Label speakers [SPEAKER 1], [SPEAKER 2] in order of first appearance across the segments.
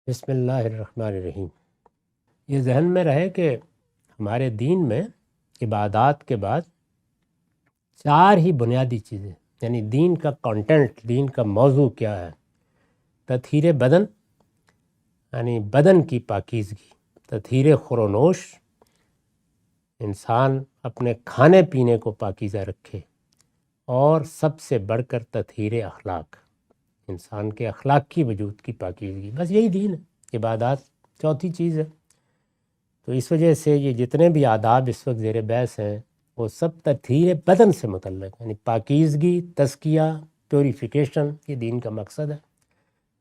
[SPEAKER 1] بسم اللہ الرحمن الرحیم۔ یہ ذہن میں رہے کہ ہمارے دین میں عبادات کے بعد 4 ہی بنیادی چیزیں، یعنی دین کا کانٹینٹ، دین کا موضوع کیا ہے؟ تطہیر بدن، یعنی بدن کی پاکیزگی، تطہیر خورونوش، انسان اپنے کھانے پینے کو پاکیزہ رکھے، اور سب سے بڑھ کر تطہیر اخلاق، انسان کے اخلاق کی وجود کی پاکیزگی۔ بس یہی دین ہے، عبادات چوتھی چیز ہے۔ تو اس وجہ سے یہ جتنے بھی آداب اس وقت زیر بحث ہیں وہ سب تطہیر بدن سے متعلق، یعنی پاکیزگی، تزکیہ، پیوریفیکیشن، یہ دین کا مقصد ہے۔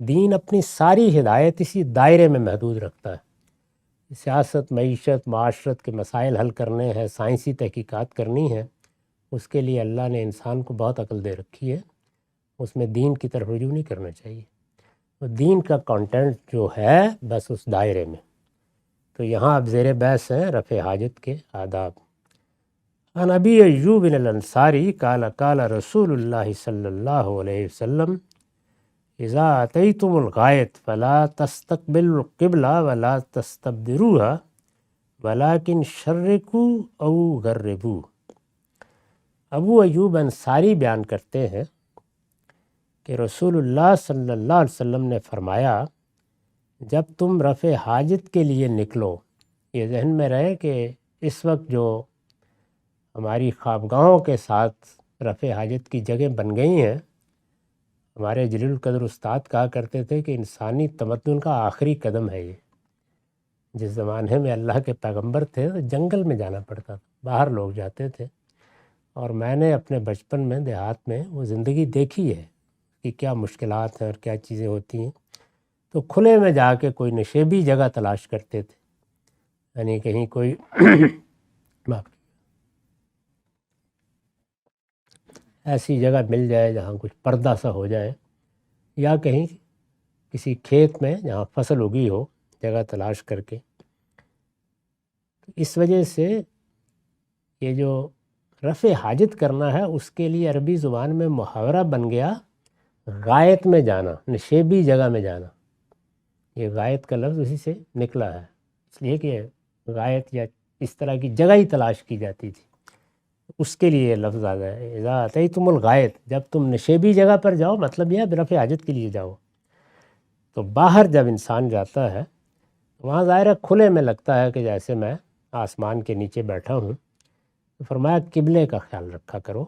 [SPEAKER 1] دین اپنی ساری ہدایت اسی دائرے میں محدود رکھتا ہے۔ سیاست، معیشت، معاشرت کے مسائل حل کرنے ہیں، سائنسی تحقیقات کرنی ہے، اس کے لیے اللہ نے انسان کو بہت عقل دے رکھی ہے، اس میں دین کی طرف رجوع نہیں کرنا چاہیے۔ تو دین کا کانٹینٹ جو ہے بس اس دائرے میں۔ تو یہاں اب زیر بحث ہیں رفع حاجت کے آداب۔ عن ابی ایوب الانصاری قال قال رسول اللہ صلی اللہ علیہ وسلم اذا اتیتم الغائط فلا تستقبلوا القبلہ ولا تستدبروها ولكن شرقوا او غربوا۔ ابو ایوب انصاری بیان کرتے ہیں کہ رسول اللہ صلی اللہ علیہ وسلم نے فرمایا، جب تم رفع حاجت کے لیے نکلو، یہ ذہن میں رہے کہ اس وقت جو ہماری خوابگاہوں کے ساتھ رفع حاجت کی جگہ بن گئی ہیں، ہمارے جلیل القدر استاد کہا کرتے تھے کہ انسانی تمدن کا آخری قدم ہے یہ۔ جس زمانے میں اللہ کے پیغمبر تھے تو جنگل میں جانا پڑتا تھا، باہر لوگ جاتے تھے، اور میں نے اپنے بچپن میں دیہات میں وہ زندگی دیکھی ہے کہ کیا مشکلات ہیں اور کیا چیزیں ہوتی ہیں۔ تو کھلے میں جا کے کوئی نشیبی جگہ تلاش کرتے تھے، یعنی کہیں کوئی ایسی جگہ مل جائے جہاں کچھ پردہ سا ہو جائے، یا کہیں کسی کھیت میں جہاں فصل اگی ہو جگہ تلاش کر کے۔ اس وجہ سے یہ جو رفع حاجت کرنا ہے اس کے لیے عربی زبان میں محاورہ بن گیا غائط میں جانا، نشیبی جگہ میں جانا۔ یہ غائط کا لفظ اسی سے نکلا ہے، اس لیے کہ غائط یا اس طرح کی جگہ ہی تلاش کی جاتی تھی، اس کے لیے یہ لفظ آ گیا ہے۔ اذا اتیتم الغائط، جب تم نشیبی جگہ پر جاؤ، مطلب یہ ہے رفع حاجت کے لیے جاؤ۔ تو باہر جب انسان جاتا ہے وہاں ظاہر ہے کھلے میں لگتا ہے کہ جیسے میں آسمان کے نیچے بیٹھا ہوں۔ تو فرمایا قبلے کا خیال رکھا کرو،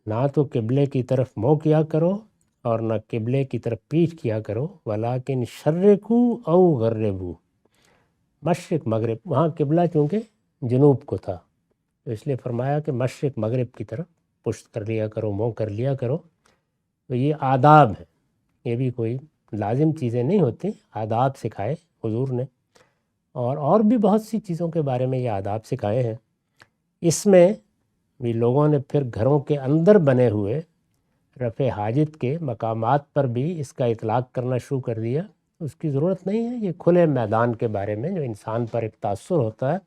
[SPEAKER 1] نہ تو قبلے کی طرف منہ کیا کرو اور نہ قبلے کی طرف پیٹھ کیا کرو، ولیکن شرقوا او غربوا، مشرق مغرب، وہاں قبلہ چونکہ جنوب کو تھا تو اس لیے فرمایا کہ مشرق مغرب کی طرف پشت کر لیا کرو، منہ کر لیا کرو۔ تو یہ آداب ہیں، یہ بھی کوئی لازم چیزیں نہیں ہوتی، آداب سکھائے حضور نے، اور بھی بہت سی چیزوں کے بارے میں یہ آداب سکھائے ہیں۔ اس میں بھی لوگوں نے پھر گھروں کے اندر بنے ہوئے رفع حاجت کے مقامات پر بھی اس کا اطلاق کرنا شروع کر دیا۔ اس کی ضرورت نہیں ہے، یہ کھلے میدان کے بارے میں جو انسان پر ایک تاثر ہوتا ہے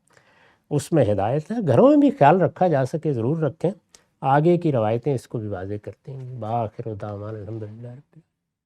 [SPEAKER 1] اس میں ہدایت ہے۔ گھروں میں بھی خیال رکھا جا سکے ضرور رکھیں، آگے کی روایتیں اس کو بھی واضح کرتی ہیں۔ بآخر دعوانا الحمدللہ رب العالمین۔